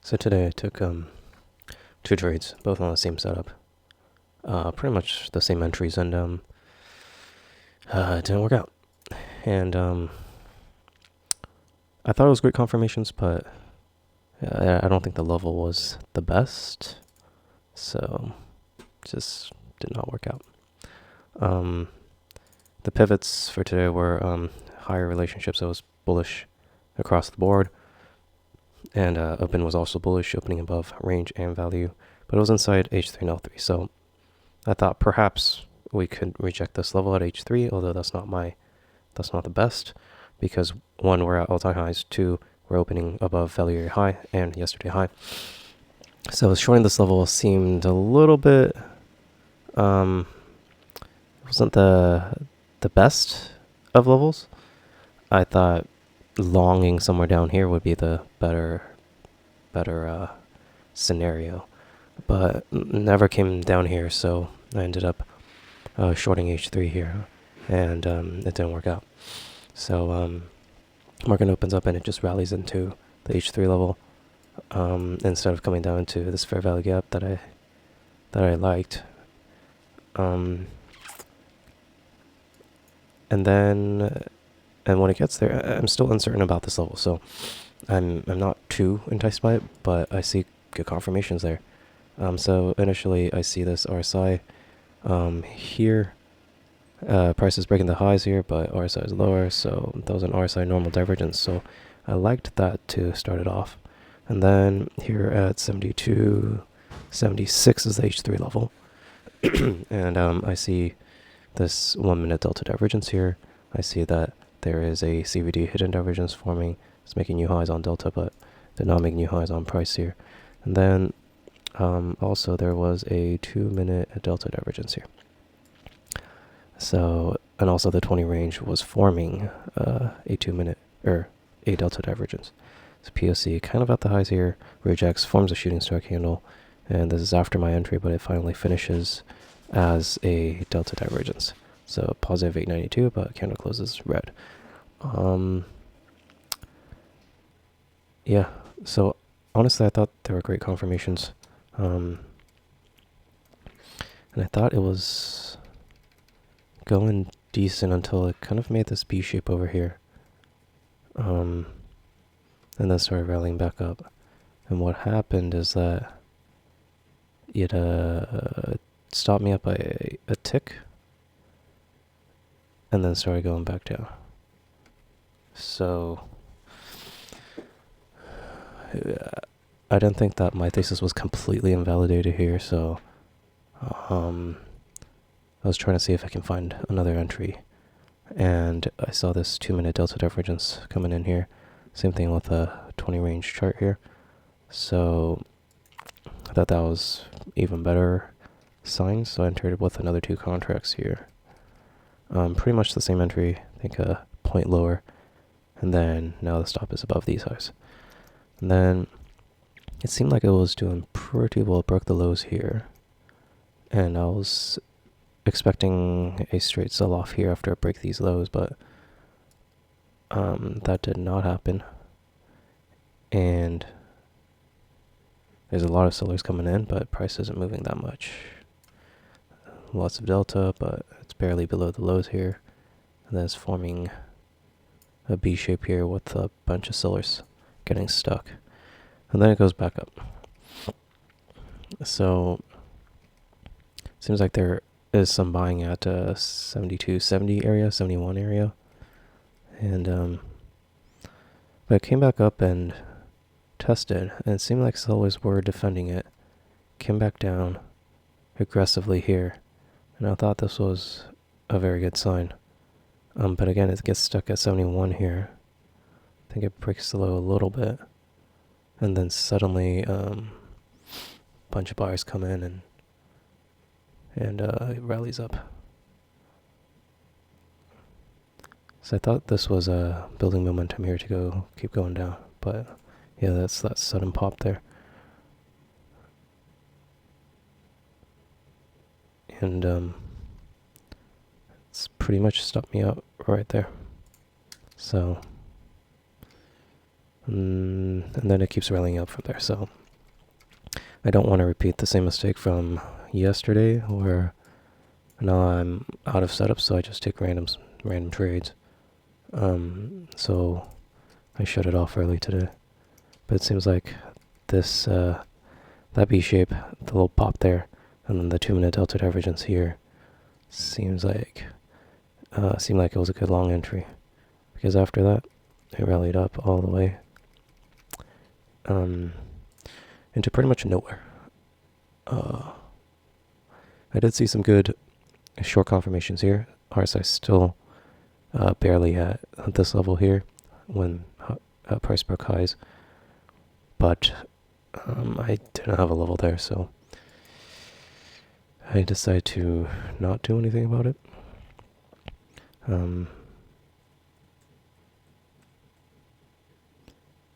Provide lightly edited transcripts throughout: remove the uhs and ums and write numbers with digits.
So today I took two trades, both on the same setup. Pretty much the same entries, and it didn't work out. And I thought it was great confirmations, but I don't think the level was the best, so just did not work out. The pivots for today were higher relationships. So it was bullish across the board, and open was also bullish, opening above range and value, but it was inside H3 and L3. So I thought perhaps we could reject this level at H3, although that's not the best, because one, we're at all-time highs, two, we're opening above value area high and yesterday high. So shorting this level seemed a little bit wasn't the best of levels. I thought longing somewhere down here would be the better scenario, but never came down here, so I ended up shorting H3 here, and it didn't work out. So market opens up and it just rallies into the H3 level instead of coming down to this fair value gap that I liked. And when it gets there, I'm still uncertain about this level, so I'm not too enticed by it, but I see good confirmations there. So initially I see this RSI here. Price is breaking the highs here, but RSI is lower, so that was an RSI normal divergence, so I liked that to start it off. And then here at 72, 76 is the H3 level. And I see this 1 minute delta divergence here. I see that there is a CVD hidden divergence forming. It's making new highs on delta, but did not make new highs on price here. And then also there was a 2 minute delta divergence here. So, and also the 20 range was forming a 2 minute or a delta divergence. So POC kind of at the highs here, rejects, forms a shooting star candle, and this is after my entry, but it finally finishes as a delta divergence. So positive 892, but candle closes red. Yeah, so honestly I thought they were great confirmations. And I thought it was going decent until it kind of made this B shape over here. And then started rallying back up. And what happened is that it stopped me up by a tick and then started going back down. So I didn't think that my thesis was completely invalidated here, so I was trying to see if I can find another entry, and I saw this 2 minute delta divergence coming in here. Same thing with a 20 range chart here. So I thought that was even better sign, so I entered with another 2 contracts here. Pretty much the same entry, I think a point lower, and then now the stop is above these highs. And then it seemed like it was doing pretty well. It broke the lows here, and I was expecting a straight sell-off here after I break these lows, but that did not happen. And there's a lot of sellers coming in, but price isn't moving that much. Lots of delta, but it's barely below the lows here. And then it's forming a B shape here with a bunch of sellers getting stuck. And then it goes back up. So seems like there is some buying at 72, 70 area, 71 area. And but it came back up and tested, and it seemed like sellers were defending it. Came back down aggressively here, and I thought this was a very good sign. But again, it gets stuck at 71 here. I think it breaks the low a little bit, and then suddenly a bunch of buyers come in and it rallies up. So I thought this was building momentum here to keep going down, but yeah, that's that sudden pop there. And it's pretty much stopped me out right there. So And then it keeps rallying up from there. So I don't want to repeat the same mistake from yesterday, where now I'm out of setup, so I just take random trades. So I shut it off early today. But it seems like this that V shape, the little pop there, and then the 2-minute delta divergence here, seemed like it was a good long entry, because after that it rallied up all the way into pretty much nowhere. I did see some good short confirmations here. RSI still barely at this level here when price broke highs, but I didn't have a level there, so I decided to not do anything about it.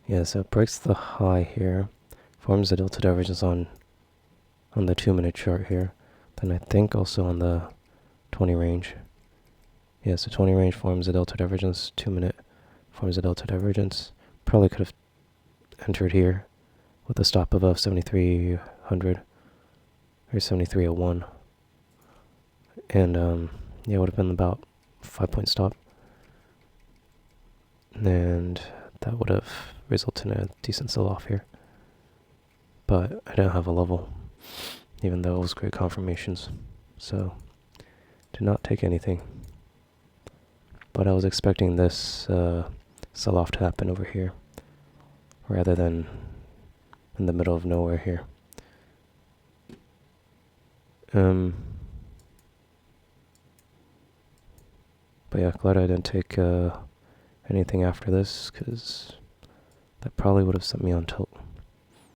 Yeah, so it breaks the high here, forms a delta divergence on the 2-minute chart here, then I think also on the 20 range. Yeah, so 20 range forms a delta divergence, 2-minute forms a delta divergence. Probably could have entered here with a stop above 7300 or 7301. And yeah, it would have been about 5-point stop. And that would have resulted in a decent sell-off here. But I didn't have a level, even though it was great confirmations. So, did not take anything. But I was expecting this sell-off to happen over here, rather than in the middle of nowhere here. But yeah, glad I didn't take anything after this, because that probably would have sent me on tilt.